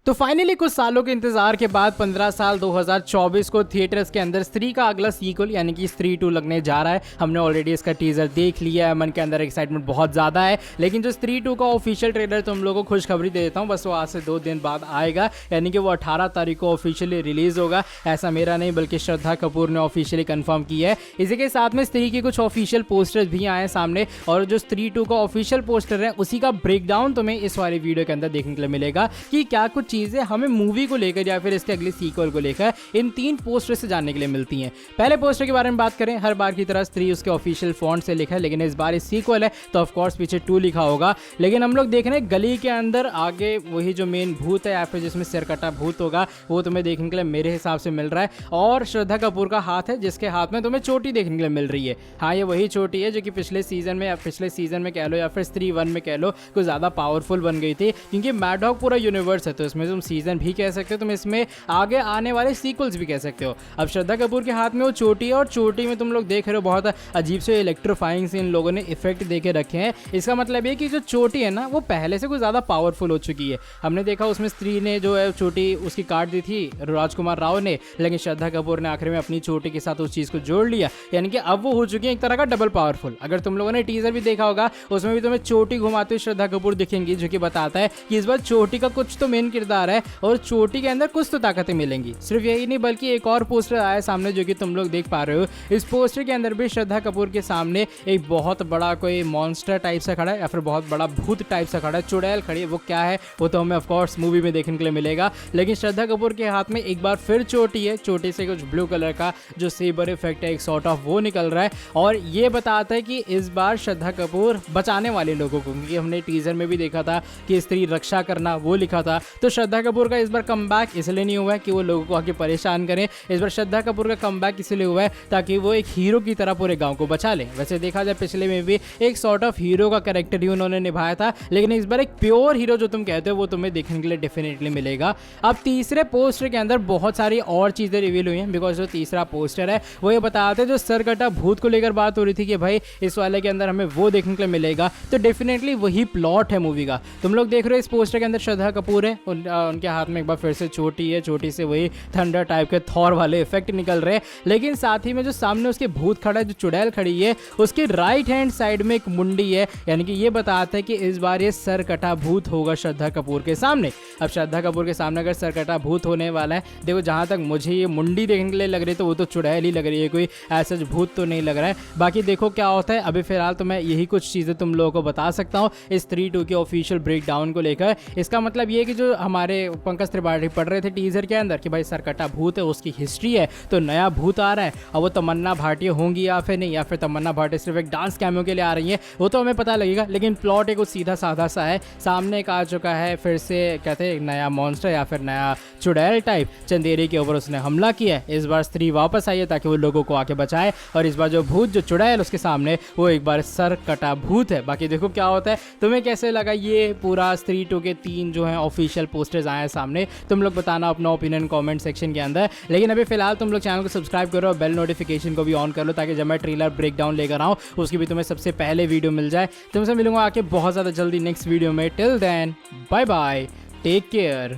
तो फाइनली कुछ सालों के इंतजार के बाद 15 साल 2024 को थिएटर्स के अंदर स्त्री का अगला सीक्वल यानी कि स्त्री 2 लगने जा रहा है। हमने ऑलरेडी इसका टीजर देख लिया है, मन के अंदर एक्साइटमेंट बहुत ज़्यादा है। लेकिन जो स्त्री 2 का ऑफिशियल ट्रेलर तुम लोगों को खुशखबरी दे देता हूँ, बस वो आज से 2 दिन बाद आएगा, यानी कि वो 18 तारीख को ऑफिशियली रिलीज होगा। ऐसा मेरा नहीं बल्कि श्रद्धा कपूर ने ऑफिशियली कंफर्म किया है। इसी के साथ में स्त्री की कुछ ऑफिशियल पोस्टर्स भी आए सामने, और जो स्त्री 2 का ऑफिशियल पोस्टर है उसी का ब्रेकडाउन तुम्हें इस वाली वीडियो के अंदर देखने के लिए मिलेगा कि क्या कुछ चीज़ें हमें मूवी को लेकर या फिर इसके अगले सीक्वल को लेकर इन 3 पोस्टर से जानने के लिए मिलती हैं। पहले पोस्टर के बारे में बात करें, हर बार की तरह स्त्री उसके ऑफिशियल फॉन्ट से लिखा है, लेकिन इस बार इस सीक्वल है तो ऑफ कोर्स पीछे 2 लिखा होगा। लेकिन हम लोग देख रहे हैं गली के अंदर आगे वही जो मेन भूत है या फिर जिसमें सिर कटा भूत होगा वो तुम्हें देखने के लिए मेरे हिसाब से मिल रहा है। और श्रद्धा कपूर का हाथ है जिसके हाथ में तुम्हें चोटी देखने के लिए मिल रही है। हाँ, ये वही चोटी है जो कि पिछले सीजन में कह लो या फिर स्त्री 1 में कह लो कुछ ज़्यादा पावरफुल बन गई थी, क्योंकि मैडॉग पूरा यूनिवर्स है तो इसमें तुम सीजन भी कह सकते हो, तुम इसमें आगे आने वाले सीक्वल्स भी कह सकते हो। अब श्रद्धा कपूर के हाथ में वो चोटी है और चोटी में तुम लोग देख रहे हो बहुत अजीब से इलेक्ट्रीफाइंग से इन लोगों ने इफेक्ट देके रखे हैं। इसका मतलब ये कि जो चोटी है ना वो पहले से कुछ ज़्यादा पावरफुल हो चुकी है। हमने देखा उसमें स्त्री ने जो है चोटी उसकी काट दी थी राजकुमार राव ने, लेकिन श्रद्धा कपूर ने आखिर में अपनी चोटी के साथ उस चीज़ को जोड़ लिया, यानी कि अब वो हो चुकी है एक तरह का डबल पावरफुल। अगर तुम लोगों ने टीजर भी देखा होगा उसमें भी तुम्हें चोटी घुमाते हुए श्रद्धा कपूर दिखेंगी, जो कि बताता है कि इस बार चोटी का कुछ तो मेन किरदार है और चोटी के अंदर कुछ तो ताकतें मिलेंगी। सिर्फ यही नहीं बल्कि एक और पोस्टर आया सामने जो कि तुम लोग देख पा रहे हो। इस पोस्टर के अंदर भी श्रद्धा कपूर के सामने एक बहुत बड़ा कोई मॉन्स्टर टाइप से खड़ा है या फिर बहुत बड़ा भूत टाइप से खड़ा है, चुड़ैल खड़ी है। वो क्या है वो तो हमें ऑफ कोर्स मूवी में देखने के लिए मिलेगा। लेकिन श्रद्धा कपूर के हाथ में एक बार फिर चोटी है, चोटी से कुछ ब्लू कलर का जो सेबर इफेक्ट है एक सॉर्ट ऑफ वो निकल रहा है, और ये बताता है कि इस बार श्रद्धा कपूर बचाने वाले लोगों को, क्योंकि हमने टीजर में भी देखा था कि स्त्री रक्षा करना वो लिखा था। तो श्रद्धा कपूर का इस बार कमबैक इसलिए नहीं हुआ है कि वो लोगों को आगे परेशान करें। इस बार श्रद्धा कपूर का कमबैक इसलिए हुआ है ताकि वो एक हीरो की तरह पूरे गांव को बचा ले। वैसे देखा जाए पिछले में भी एक सॉर्ट ऑफ हीरो का कैरेक्टर ही उन्होंने निभाया था, लेकिन इस बार एक प्योर हीरो जो तुम कहते हो वो तुम्हें देखने के लिए डेफिनेटली मिलेगा। अब तीसरे पोस्टर के अंदर बहुत सारी और चीजें रिवील हुई हैं, बिकॉज जो तीसरा पोस्टर है वो ये बताते हैं जो सरकटा भूत को लेकर बात हो रही थी कि भाई इस वाले के अंदर हमें वो देखने के लिए मिलेगा, तो डेफिनेटली वही प्लॉट है मूवी का। तुम लोग देख रहे हो इस पोस्टर के अंदर श्रद्धा कपूर है, उनके हाथ में एक बार फिर से चोटी है, चोटी से वही थंडर टाइप के थॉर वाले इफेक्ट निकल रहे हैं। लेकिन साथ ही में जो सामने उसके भूत खड़ा है, जो चुड़ैल खड़ी है, उसके राइट हैंड साइड में एक मुंडी है, यानी कि ये बताता है कि इस बार ये सरकटा भूत होगा श्रद्धा कपूर के सामने। अब श्रद्धा कपूर के सामने अगर सरकटा भूत होने वाला है, देखो जहां तक मुझे ये मुंडी देखने के लिए लग रही है तो वो तो चुड़ैल ही लग रही है, कोई ऐसा भूत तो नहीं लग रहा है। बाकी देखो क्या होता है। अभी फिलहाल तो मैं यही कुछ चीजें तुम लोगों को बता सकता हूँ इस स्त्री 2 के ऑफिशियल ब्रेकडाउन को लेकर। इसका मतलब ये कि जो हमारे पंकज त्रिपाठी पढ़ रहे थे टीजर के अंदर कि भाई सरकटा भूत है, उसकी हिस्ट्री है, तो नया भूत आ रहा है, और वो तमन्ना भाटिया होंगी या फिर नहीं, या फिर तमन्ना भाटिया सिर्फ एक डांस कैमियो के लिए आ रही है, वो तो हमें पता लगेगा। लेकिन प्लॉट एक सीधा साधा सा है, सामने एक आ चुका है फिर से कहते हैं नया मॉन्स्टर या फिर नया चुड़ैल टाइप, चंदेरी के ऊपर उसने हमला किया है। इस बार स्त्री वापस आई है ताकि वो लोगों को आके बचाए, और इस बार जो भूत जो चुड़ैल उसके सामने वो एक बार सर कटा भूत है। बाकी देखो क्या होता है। तुम्हें कैसे लगा ये पूरा स्त्री 2 के 3 जो है ऑफिशियल पोस्टर्स आए हैं सामने, तुम लोग बताना अपना ओपिनियन कमेंट सेक्शन के अंदर। लेकिन अभी फिलहाल तुम लोग चैनल को सब्सक्राइब करो और बेल नोटिफिकेशन को भी ऑन कर लो ताकि जब मैं ट्रेलर ब्रेकडाउन लेकर आऊँ उसकी भी तुम्हें सबसे पहले वीडियो मिल जाए। तुमसे मिलूंगा आके बहुत ज़्यादा जल्दी नेक्स्ट वीडियो में। Till then bye bye, take care.